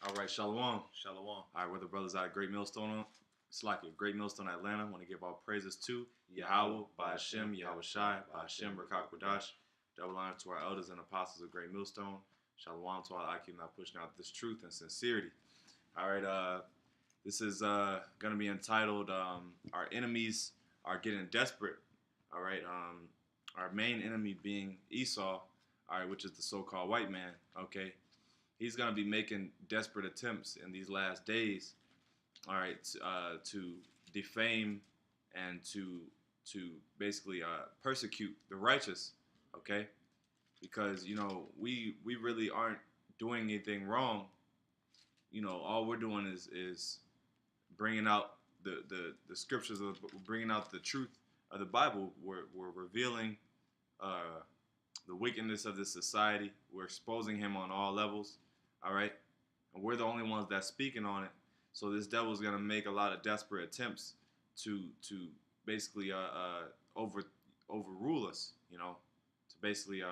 All right, Shalom. Shalom. All right, we're the brothers out of Great Millstone. It's like a Great Millstone, Atlanta. I want to give all praises to Yahawah, BAHASHAM, YAHAWASHI, BAHASHAM, Rakak Double honor to our elders and apostles of Great Millstone. Shalom to all I keep not pushing out this truth and sincerity. All right, this is going to be entitled Our Enemies Are Getting Desperate. All right, our main enemy being Esau, all right, which is the so-called white man, okay? He's going to be making desperate attempts in these last days, all right, to defame and to basically persecute the righteous, okay? Because we really aren't doing anything wrong. All we're doing is bringing out the scriptures, bringing out the truth of the Bible. We're revealing the wickedness of this society. We're exposing him on all levels. All right, and we're the only ones that's speaking on it. So this devil's gonna make a lot of desperate attempts to basically overrule us. To basically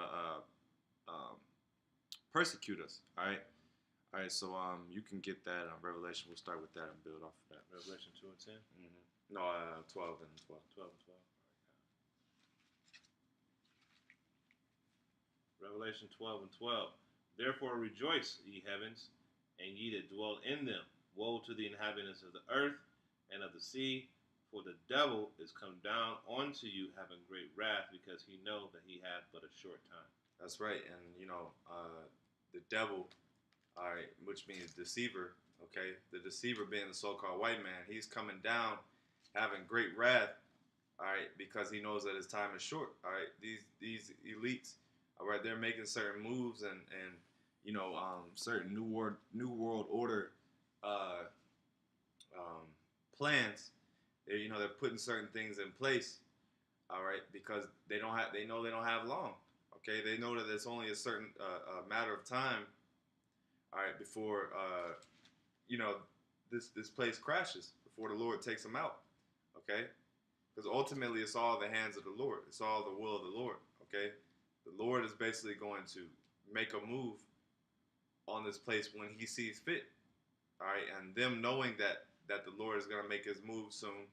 persecute us. All right. So you can get that Revelation. We'll start with that and build off of that. Revelation 2 and 10? No, 12 and 12. 12 and 12. Revelation 12 and 12. Therefore rejoice, ye heavens, and ye that dwell in them. Woe to the inhabitants of the earth and of the sea, for the devil is come down unto you, having great wrath, because he know that he hath but a short time. That's right, and the devil, all right, which means deceiver. Okay, the deceiver being the so-called white man, he's coming down, having great wrath. All right, because he knows that his time is short. All right, these elites, all right, they're making certain moves and certain new world order plans. They're putting certain things in place. All right, because they know they don't have long. Okay, they know that it's only a certain matter of time. All right, before this place crashes, before the Lord takes them out. Okay, because ultimately it's all the hands of the Lord. It's all the will of the Lord. Okay, the Lord is basically going to make a move on this place when he sees fit. All right, and them knowing that the Lord is going to make his move soon,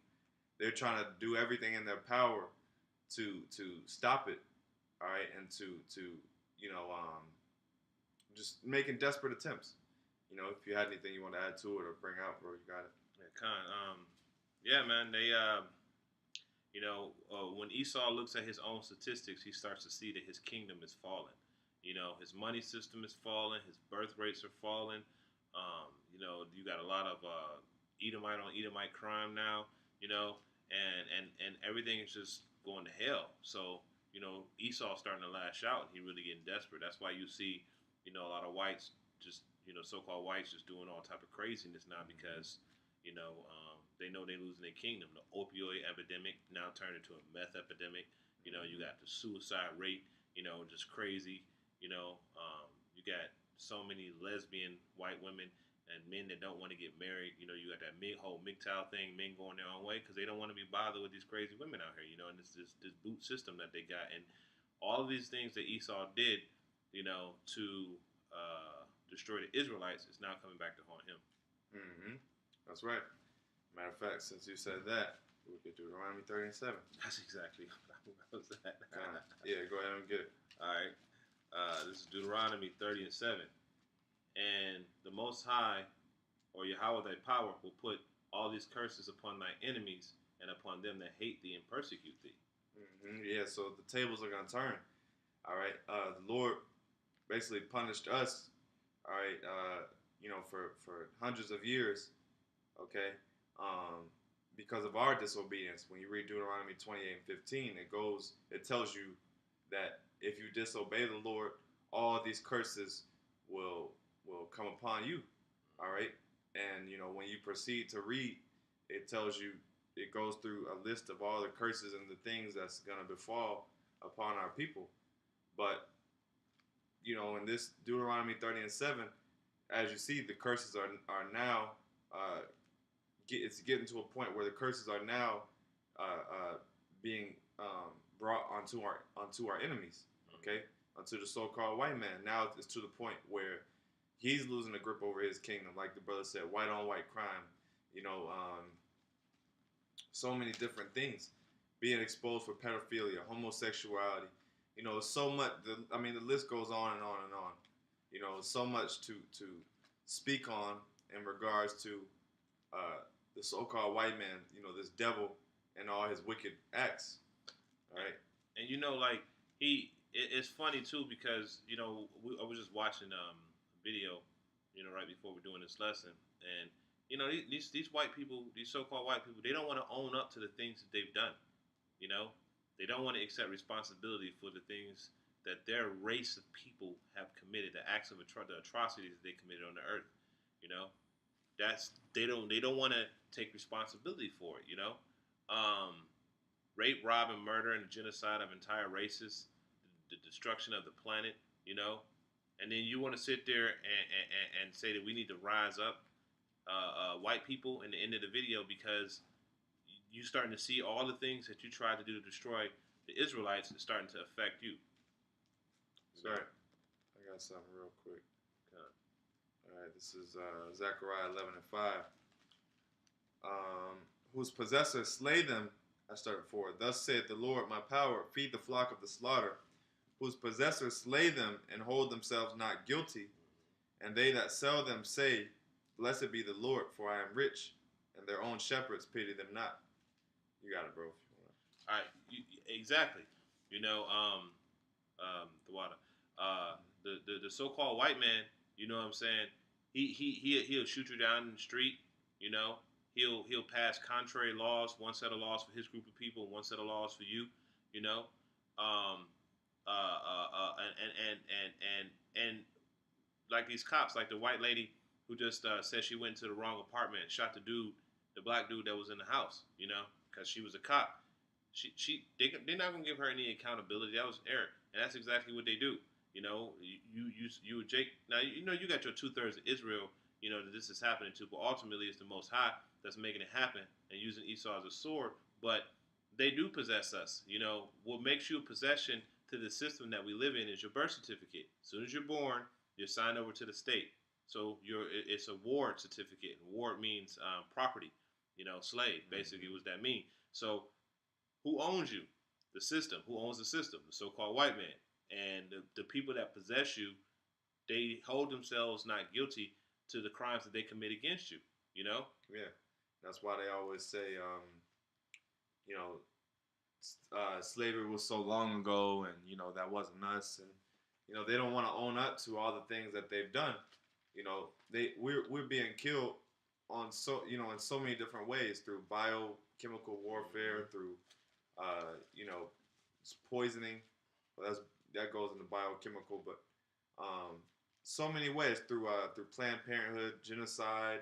they're trying to do everything in their power to stop it. All right, and to just making desperate attempts. If you had anything you want to add to it or bring out, bro, you got it. Yeah, man. They when Esau looks at his own statistics, he starts to see that his kingdom is falling. His money system is falling. His birth rates are falling. You got a lot of Edomite on Edomite crime now. And everything is just going to hell. So Esau's starting to lash out. He really getting desperate. That's why you see a lot of whites just so-called whites just doing all type of craziness now because they know they're losing their kingdom. The opioid epidemic now turned into a meth epidemic. You got the suicide rate, just crazy. You got so many lesbian white women and men that don't want to get married. You got that whole MGTOW thing, men going their own way because they don't want to be bothered with these crazy women out here. And it's this boot system that they got. And all of these things that Esau did, to destroy the Israelites is now coming back to haunt him. Mm-hmm. That's right. Matter of fact, since you said that, we could do Deuteronomy 30 and 7. That's exactly what was that. Yeah, go ahead and get it. All right. This is Deuteronomy 30 and 7. And the Most High, or Yahawah thy power, will put all these curses upon thy enemies and upon them that hate thee and persecute thee. Mm-hmm. Yeah, so the tables are going to turn. All right. The Lord basically punished us, all right, for hundreds of years, okay, because of our disobedience. When you read Deuteronomy 28 and 15, it tells you that if you disobey the Lord, all these curses will come upon you, all right? And, when you proceed to read, it tells you, it goes through a list of all the curses and the things that's going to befall upon our people. But, in this Deuteronomy 30 and 7, as you see, the curses are now, it's getting to a point where the curses are now being brought onto our enemies, okay? Unto the so-called white man. Now it's to the point where he's losing the grip over his kingdom. Like the brother said, white on white crime. So many different things being exposed for pedophilia, homosexuality. So much. The list goes on and on and on. So much to speak on in regards to the so-called white man. This devil and all his wicked acts. All right. And it's funny too because I was just watching a video, right before we're doing this lesson, and these white people, these so-called white people, they don't want to own up to the things that they've done. They don't want to accept responsibility for the things that their race of people have committed, the acts of the atrocities that they committed on the earth. They don't want to take responsibility for it. Rape, rob, and murder, and the genocide of entire races, the destruction of the planet. And then you want to sit there and say that we need to rise up, white people, in the end of the video, because you're starting to see all the things that you tried to do to destroy the Israelites is starting to affect you. Sorry, I got something real quick. All right, this is Zechariah 11:5. Whose possessors slay them. I started 4. Thus saith the Lord, my power, feed the flock of the slaughter. Whose possessors slay them and hold themselves not guilty. And they that sell them say, blessed be the Lord, for I am rich, and their own shepherds pity them not. You got it, bro. All right, exactly. The water. The so-called white man. You know what I'm saying? He'll shoot you down in the street. He'll pass contrary laws. One set of laws for his group of people, one set of laws for you. And like these cops, like the white lady who just said she went to the wrong apartment and shot the black dude that was in the house. Because she was a cop. They're not gonna give her any accountability. That was error, and that's exactly what they do. You Jake. Now you got your 2/3 of Israel. That this is happening to, but ultimately it's the Most High that's making it happen and using Esau as a sword. But they do possess us. What makes you a possession to the system that we live in is your birth certificate. As soon as you're born, you're signed over to the state. So it's a ward certificate. Ward means property. Slave. Basically, what does that mean? So who owns you? The system. Who owns the system? The so-called white man. And the people that possess you, they hold themselves not guilty to the crimes that they commit against you. Yeah. That's why they always say, slavery was so long ago, and that wasn't us, and they don't want to own up to all the things that they've done. We're being killed on in so many different ways, through biochemical warfare, through poisoning. Well, that goes into biochemical, but so many ways, through Planned Parenthood, genocide,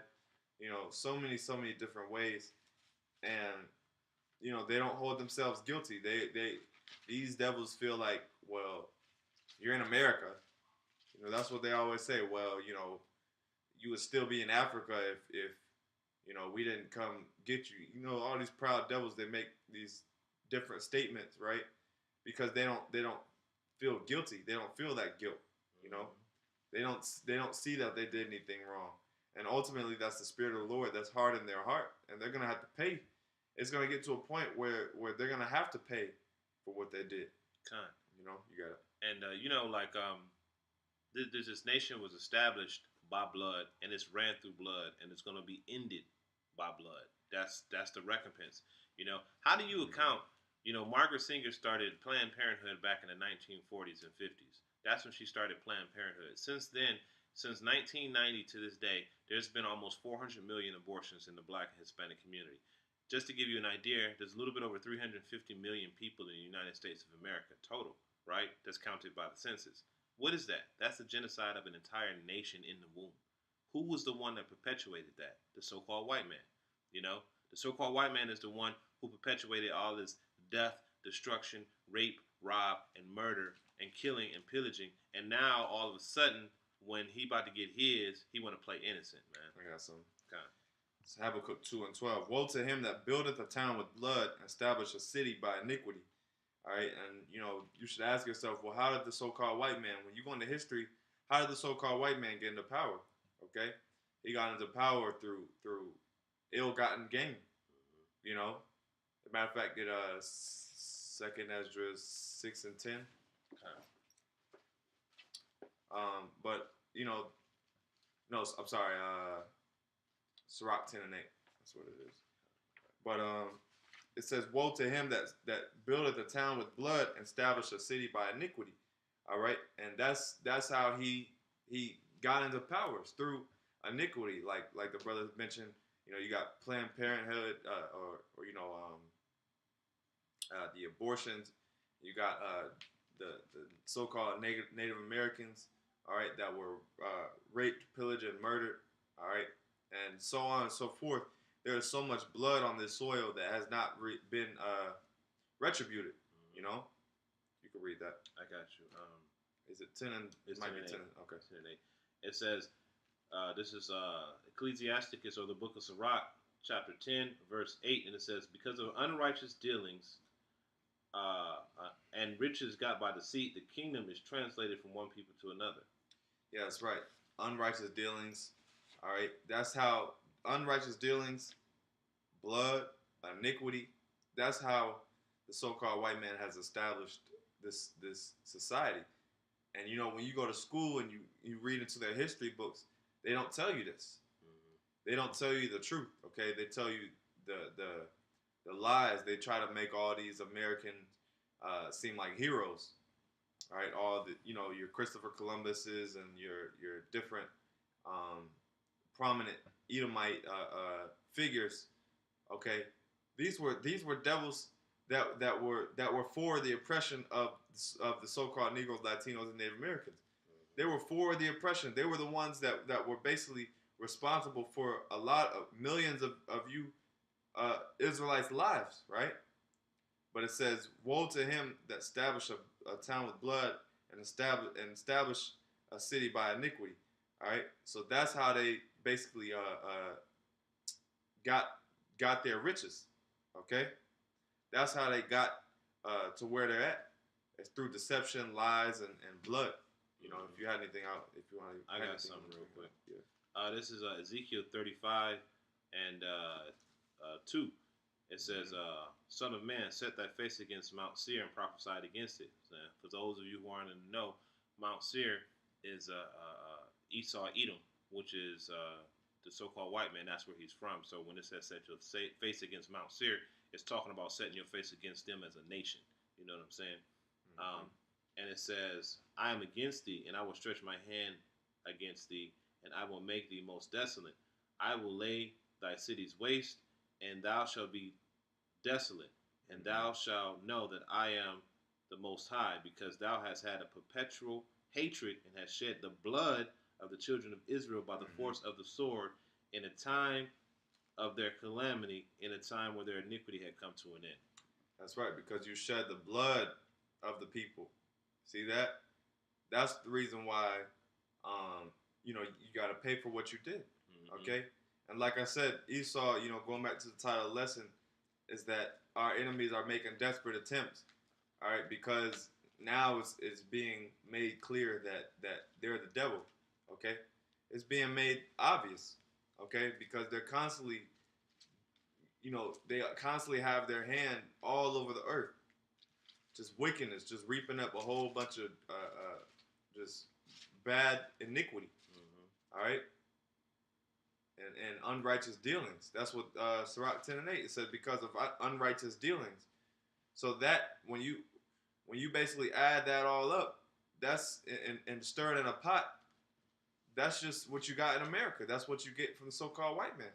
so many different ways, and they don't hold themselves guilty. These devils feel like, well, you're in America. That's what they always say. Well, you would still be in Africa if we didn't come get you. All these proud devils, they make these different statements, right? Because they don't feel guilty. They don't feel that guilt. They don't see that they did anything wrong. And ultimately, that's the Spirit of the Lord that's hard in their heart, and they're gonna have to pay. It's gonna get to a point where they're gonna have to pay for what they did. You got it. And this nation was established by blood, and it's ran through blood, and it's gonna be ended by blood. That's the recompense. How do you account? Margaret Sanger started Planned Parenthood back in the 1940s and 50s. That's when she started Planned Parenthood. Since then, since 1990 to this day, there's been almost 400 million abortions in the Black and Hispanic community. Just to give you an idea, there's a little bit over 350 million people in the United States of America total, right? That's counted by the census. What is that? That's the genocide of an entire nation in the womb. Who was the one that perpetuated that? The so-called white man. The so-called white man is the one who perpetuated all this death, destruction, rape, rob, and murder, and killing and pillaging. And now, all of a sudden, when he about to get his, he want to play innocent, man. I got some. Okay. It's Habakkuk 2:12. Woe to him that buildeth a town with blood, and establish a city by iniquity. All right, and you should ask yourself, well, how did the so-called white man, when you go into history, how did the so-called white man get into power? Okay, he got into power through ill-gotten gain. You know, as a matter of fact, get Second Ezra 6 and 10. But you know, no, I'm sorry, Sirach 10 and 8. That's what it is. But it says, "Woe to him that buildeth a town with blood and establish a city by iniquity." All right, and that's how he got into powers through iniquity. Like the brother mentioned, you know, you got Planned Parenthood, or you know, the abortions. You got the so-called Native Americans, all right, that were raped, pillaged, and murdered, all right, and so on and so forth. There is so much blood on this soil that has not been retributed. You know, you can read that. I got you. Is it 10 and it might be 10? Okay. 10 and 8. It says, this is Ecclesiasticus, or the book of Sirach, chapter 10, verse 8, and it says, "Because of unrighteous dealings and riches got by deceit, the kingdom is translated from one people to another." Yeah, that's right. Unrighteous dealings. All right. That's how unrighteous dealings, blood, iniquity. That's how the so-called white man has established this society. And you know, when you go to school and you read into their history books, they don't tell you this. They don't tell you the truth. Okay, they tell you the lies. They try to make all these Americans seem like heroes. All right, all the, you know, your Christopher Columbuses and your different prominent Edomite figures. Okay, these were devils that were for the oppression of the so-called Negroes, Latinos, and Native Americans. They were for the oppression. They were the ones that were basically responsible for a lot of millions of you Israelites' lives, right? But it says, "Woe to him that establish a town with blood and establish a city by iniquity." All right, so that's how they basically got their riches. Okay, that's how they got to where they're at. It's through deception, lies, and blood. You know, if you had anything out, if you want to, I got something real quick. Yeah. This is Ezekiel 35 and 2. It says, "Son of man, set thy face against Mount Seir and prophesied against it." So, for those of you who aren't in the know, Mount Seir is Esau, Edom, which is the so-called white man. That's where he's from. So when it says set your face against Mount Seir, it's talking about setting your face against them as a nation. You know what I'm saying? Mm-hmm. And it says, "I am against thee, and I will stretch my hand against thee, and I will make thee most desolate. I will lay thy cities waste, and thou shalt be desolate. And thou shalt know that I am the Most High, because thou hast had a perpetual hatred and hast shed the blood of the children of Israel by the force of the sword in a time of their calamity, in a time where their iniquity had come to an end." That's right, because you shed the blood of the people. See that? That's the reason why, you know, you got to pay for what you did. Okay? And like I said, Esau, you know, going back to the title of the lesson, is that our enemies are making desperate attempts. All right? Because now it's being made clear that they're the devil. Okay? It's being made obvious. Okay? Because they're constantly, you know, they constantly have their hand all over the earth. Just wickedness, just reaping up a whole bunch of just bad iniquity. All right? And unrighteous dealings. That's what Sirach 10 and 8, it says, because of unrighteous dealings. So that when you basically add that all up, that's and stir it in a pot, that's just what you got in America. That's what you get from the so-called white man.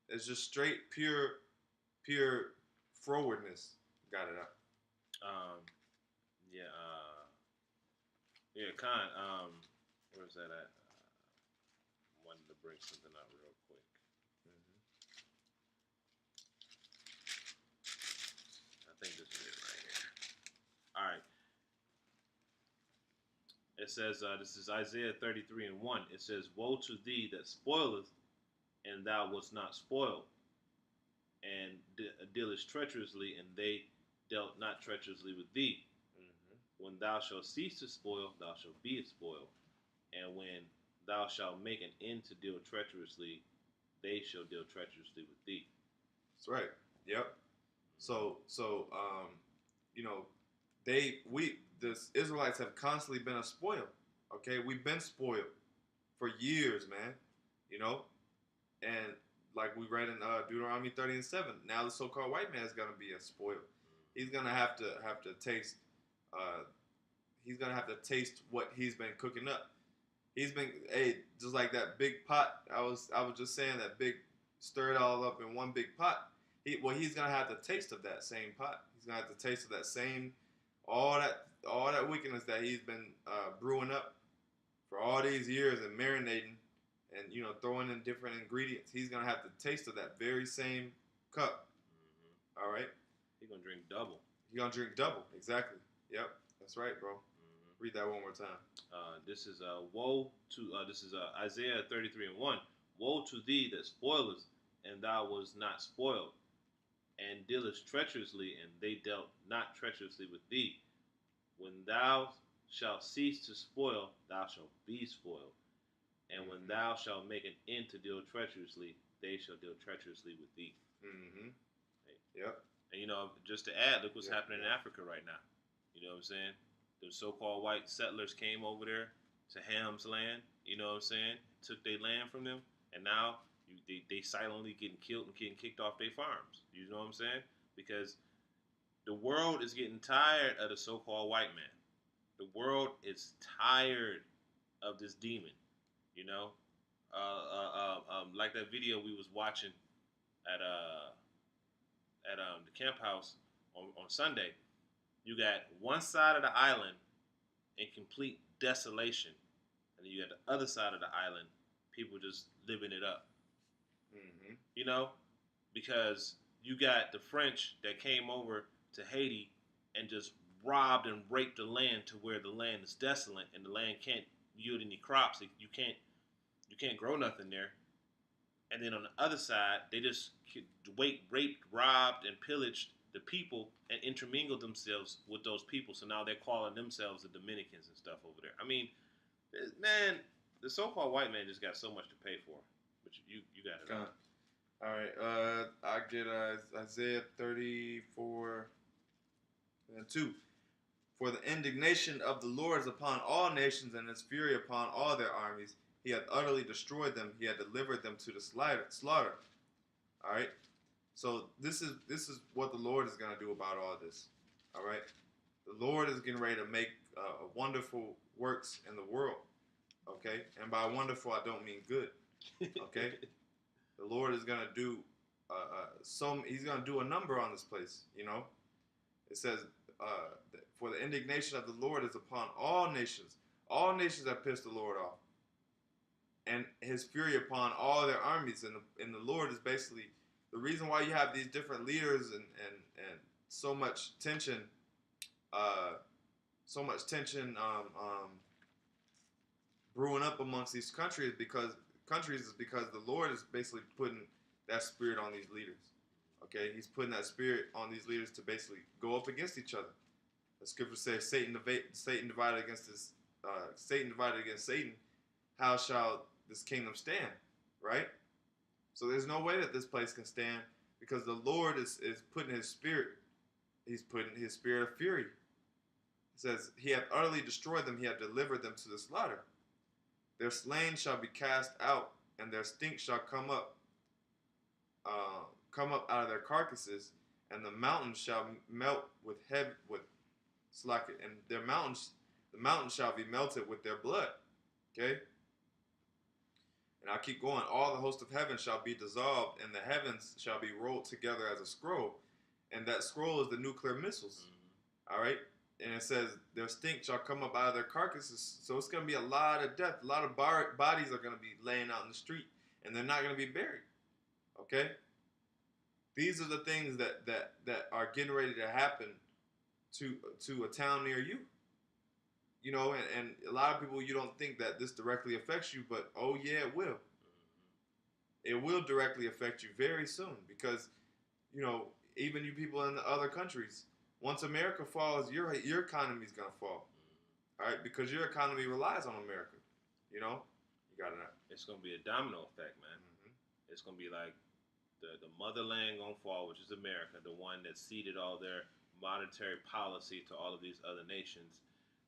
It's just straight, pure frowardness. Got it out. Khan. Where's that at? Wanted to bring something out real quick. I think this is it right here. All right. It says, this is Isaiah 33 and 1. It says, "Woe to thee that spoileth, and thou wast not spoiled, and dealest treacherously, and they dealt not treacherously with thee. When thou shalt cease to spoil, thou shalt be spoiled, And when thou shalt make an end to deal treacherously, they shall deal treacherously with thee. That's right. Yep. So you know, the Israelites have constantly been a spoil. Okay, we've been spoiled for years, man. You know, and like we read in Deuteronomy 30:7, now the so-called white man is gonna be a spoil. He's gonna have to taste. He's gonna have to taste what he's been cooking up. He's been, hey, just like that big pot. I was just saying that big, stir it all up in one big pot. He's gonna have the taste of that same pot. He's gonna have the taste of that same, all that wickedness that he's been brewing up for all these years and marinating, and throwing in different ingredients. He's gonna have the taste of that very same cup. All right. He's gonna drink double. He's gonna drink double. Exactly. Yep. That's right, bro. Read that one more time. This is woe to. This is Isaiah 33:1. Woe to thee that spoilest, and thou was not spoiled, and dealest treacherously, and they dealt not treacherously with thee. When thou shalt cease to spoil, thou shalt be spoiled, and when thou shalt make an end to deal treacherously, they shall deal treacherously with thee. Mm-hmm. Hey. Yep. And just to add, look what's happening in Africa right now. You know what I'm saying? The so-called white settlers came over there to Ham's land, you know what I'm saying? Took their land from them, and now they silently getting killed and getting kicked off their farms. You know what I'm saying? Because the world is getting tired of the so-called white man. The world is tired of this demon, like that video we was watching at the camp house on Sunday. You got one side of the island in complete desolation, and then you got the other side of the island, people just living it up. Mm-hmm. Because you got the French that came over to Haiti and just robbed and raped the land to where the land is desolate and the land can't yield any crops. You can't grow nothing there. And then on the other side, they just raped, robbed, and pillaged the people and intermingled themselves with those people. So now they're calling themselves the Dominicans and stuff over there. I mean, man, the so-called white man just got so much to pay for. But you got it. All right. I get Isaiah 34:2. For the indignation of the Lord is upon all nations, and his fury upon all their armies. He hath utterly destroyed them. He hath delivered them to the slaughter. All right. So this is what the Lord is going to do about all this. All right. The Lord is getting ready to make wonderful works in the world. Okay. And by wonderful, I don't mean good. Okay. The Lord is going to do he's going to do a number on this place. It says, for the indignation of the Lord is upon all nations. All nations have pissed the Lord off. And his fury upon all their armies. And the Lord is basically the reason why you have these different leaders and so much tension, brewing up amongst these countries because the Lord is basically putting that spirit on these leaders. Okay, he's putting that spirit on these leaders to basically go up against each other. The scripture says, Satan divided against Satan. How shall this kingdom stand? Right? So there's no way that this place can stand because the Lord is putting his spirit. He's putting his spirit of fury. It says, he hath utterly destroyed them. He hath delivered them to the slaughter. Their slain shall be cast out, and their stink shall come up out of their carcasses, and the mountains shall melt with slack, and the mountains shall be melted with their blood. Okay. And I'll keep going. All the host of heaven shall be dissolved, and the heavens shall be rolled together as a scroll. And that scroll is the nuclear missiles. Mm-hmm. All right? And it says, their stink shall come up out of their carcasses. So it's going to be a lot of death. A lot of bodies are going to be laying out in the street, and they're not going to be buried. Okay? These are the things that are getting ready to happen to a town near you. And a lot of people, you don't think that this directly affects you, but oh yeah, it will. It will directly affect you very soon because, even you people in the other countries, once America falls, your economy is going to fall. All right, because your economy relies on America. You know, you got to. It's gonna be a domino effect, man. Mm-hmm. It's gonna be like the motherland gonna fall, which is America, the one that ceded all their monetary policy to all of these other nations.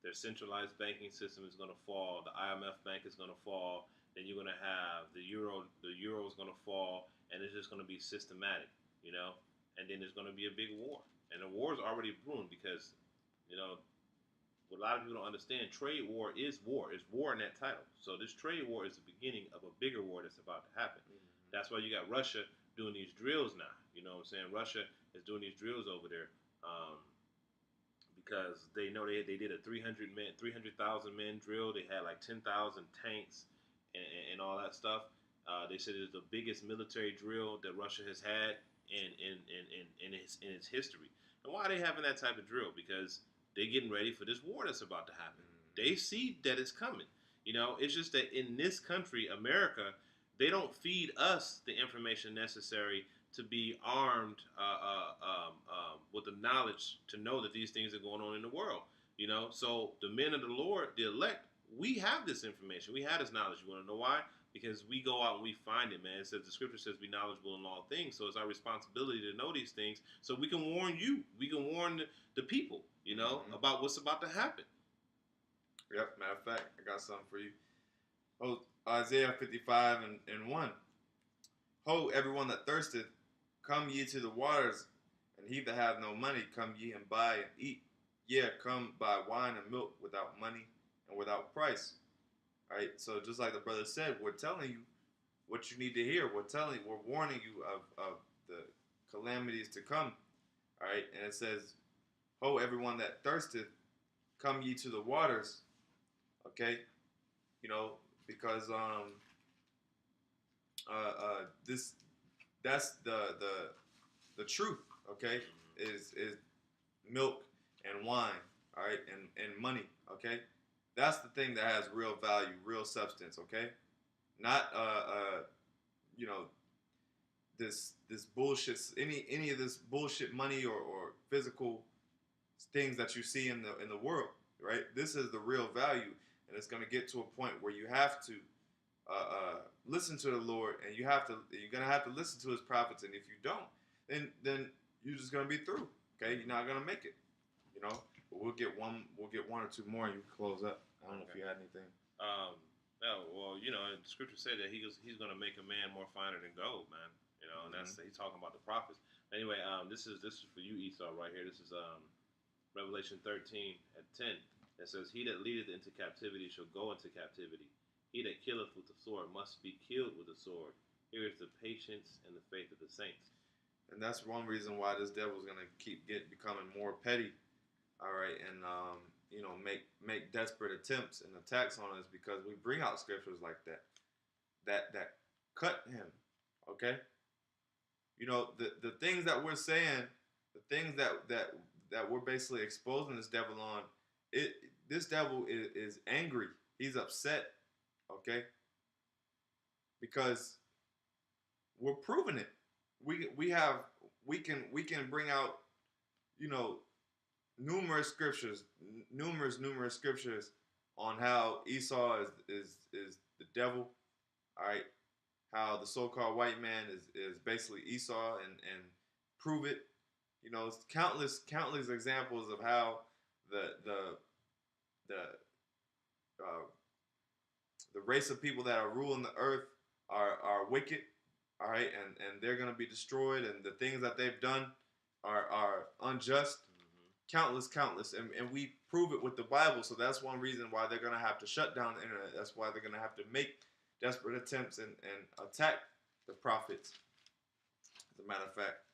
Their centralized banking system is gonna fall. The IMF bank is gonna fall. Then you're gonna have the euro. The euro is gonna fall, and it's just gonna be systematic, you know. And then there's gonna be a big war, and the war is already brewing because, you know, what a lot of people don't understand, trade war is war. It's war in that title. So this trade war is the beginning of a bigger war that's about to happen. Mm-hmm. That's why you got Russia doing these drills now. You know what I'm saying? Russia is doing these drills over there because they know they did a 300,000 men drill. They had like 10,000 tanks and all that stuff. They said it's the biggest military drill that Russia has had in its history. And why are they having that type of drill? Because they're getting ready for this war that's about to happen. They see that it's coming. You know, it's just that in this country, America, they don't feed us the information necessary to be armed with the knowledge to know that these things are going on in the world. You know, so the men of the Lord, the elect, we have this information. We have this knowledge. You want to know why? Because we go out and we find it, man. It says the scripture says be knowledgeable in all things. So it's our responsibility to know these things so we can warn you. We can warn the people, you know, about what's about to happen. Yep, matter of fact, I got something for you. Oh, Isaiah 55 and 1. Ho, everyone that thirsteth, come ye to the waters, and he that hath no money, come ye and buy and eat. Yeah, come buy wine and milk without money and without price. All right, so just like the brother said, we're telling you what you need to hear. We're warning you of the calamities to come. All right, and it says, ho, everyone that thirsteth, come ye to the waters. Okay, you know, because this that's the truth. Okay, is milk and wine. All right, and money. Okay, that's the thing that has real value, real substance. Okay, not you know, this bullshit, any of this bullshit money or physical things that you see in the world. Right, this is the real value. And it's going to get to a point where you have to listen to the Lord, and you're going to have to listen to His prophets. And if you don't, then you're just going to be through. Okay, you're not going to make it. You know, but we'll get one or two more, and you can close up. I don't know if you had anything. No, well, you know, the scripture said that he's going to make a man more finer than gold, man. You know, and that's he's talking about the prophets. Anyway, this is for you, Esau, right here. This is Revelation 13 at 10. It says, he that leadeth into captivity shall go into captivity. He that killeth with the sword must be killed with the sword. Here is the patience and the faith of the saints. And that's one reason why this devil is going to keep becoming more petty. All right, and you know, make desperate attempts and attacks on us because we bring out scriptures like that cut him. Okay, you know, the things that we're saying, the things that we're basically exposing this devil on. This devil is angry. He's upset, okay? Because we're proving it. We can bring out, you know, numerous scriptures on how Esau is the devil. All right, how the so-called white man is basically Esau, and prove it. You know, it's countless examples of how the race of people that are ruling the earth are wicked, all right, and they're gonna be destroyed, and the things that they've done are unjust. Countless, and we prove it with the Bible. So that's one reason why they're gonna have to shut down the internet. That's why they're gonna have to make desperate attempts and attack the prophets. As a matter of fact,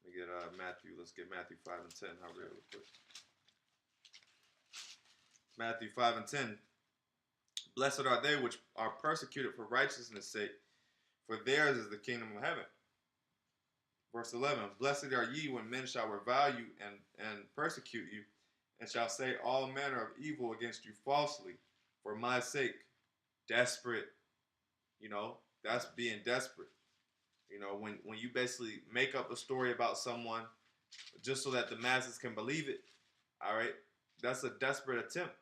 let me get Matthew. Let's get Matthew 5 and 10. How real quick. Matthew 5 and 10. Blessed are they which are persecuted for righteousness' sake, for theirs is the kingdom of heaven. Verse 11. Blessed are ye when men shall revile you and persecute you, and shall say all manner of evil against you falsely, for my sake. Desperate. You know, that's being desperate. You know, when you basically make up a story about someone just so that the masses can believe it, all right, that's a desperate attempt.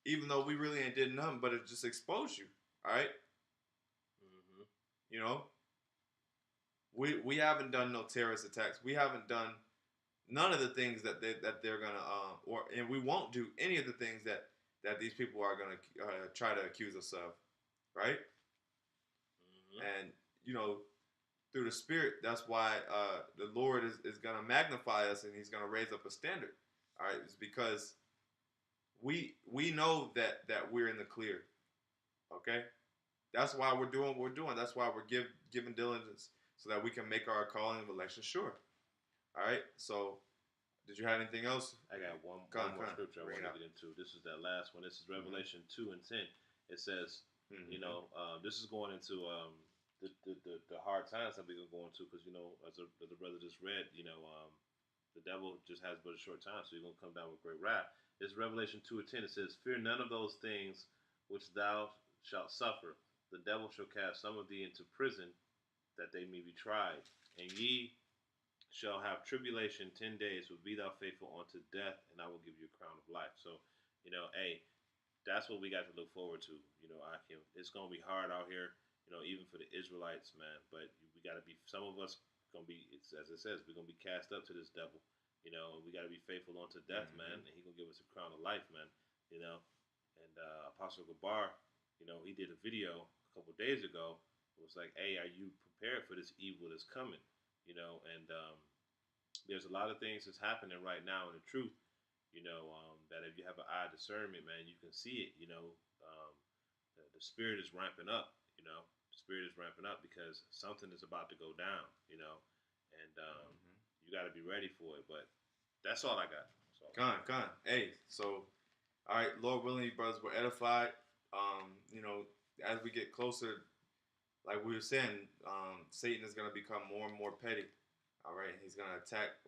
even though we really ain't did nothing, but it just exposed you. All right, Mm-hmm. you know, we haven't done no terrorist attacks. We haven't done none of the things that they're gonna and we won't do any of the things that these people are gonna try to accuse us of, right? Mm-hmm. And you know, through the Spirit, that's why the Lord is gonna magnify us and He's gonna raise up a standard. All right, it's because we know that we're in the clear. Okay, that's why we're doing what we're doing. That's why we're giving diligence so that we can make our calling of election sure. All right, so. Did you have anything else? I got one more scripture I want to get into. This is that last one. This is Revelation 2 and 10. It says, you know, this is going into the hard times that we're going to, because, you know, as the brother just read, you know, the devil just has but a short time, so he's going to come down with great wrath. It's Revelation 2 and 10. It says, fear none of those things which thou shalt suffer. The devil shall cast some of thee into prison, that they may be tried. And ye shall have tribulation 10 days, but be thou faithful unto death, and I will give you a crown of life. So, you know, hey, that's what we got to look forward to. You know, it's going to be hard out here, you know, even for the Israelites, man. But we got to be, some of us going to be, it's, as it says, we're going to be cast up to this devil, you know, and we got to be faithful unto death, man. And he going to give us a crown of life, man, you know. And Apostle Gabar, you know, he did a video a couple days ago. It was like, hey, are you prepared for this evil that's coming? You know, and there's a lot of things that's happening right now in the truth, you know, that if you have an eye discernment, man, you can see it, you know. The spirit is ramping up, you know. The spirit is ramping up because something is about to go down, you know, and you got to be ready for it. But that's all I got. Gone. Hey, so, all right, Lord willing, you brothers were edified. You know, as we get closer, like we were saying, Satan is going to become more and more petty. All right, he's going to attack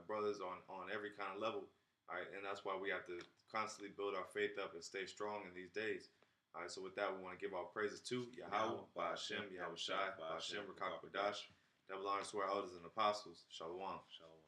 brothers on every kind of level. All right, and that's why we have to constantly build our faith up and stay strong in these days. All right, so with that, we want to give our praises to Yahawah, BAHASHAM, YAHAWASHI, BAHASHAM, Rakakwadash. That belongs to our elders and apostles. Shalom. Shalom.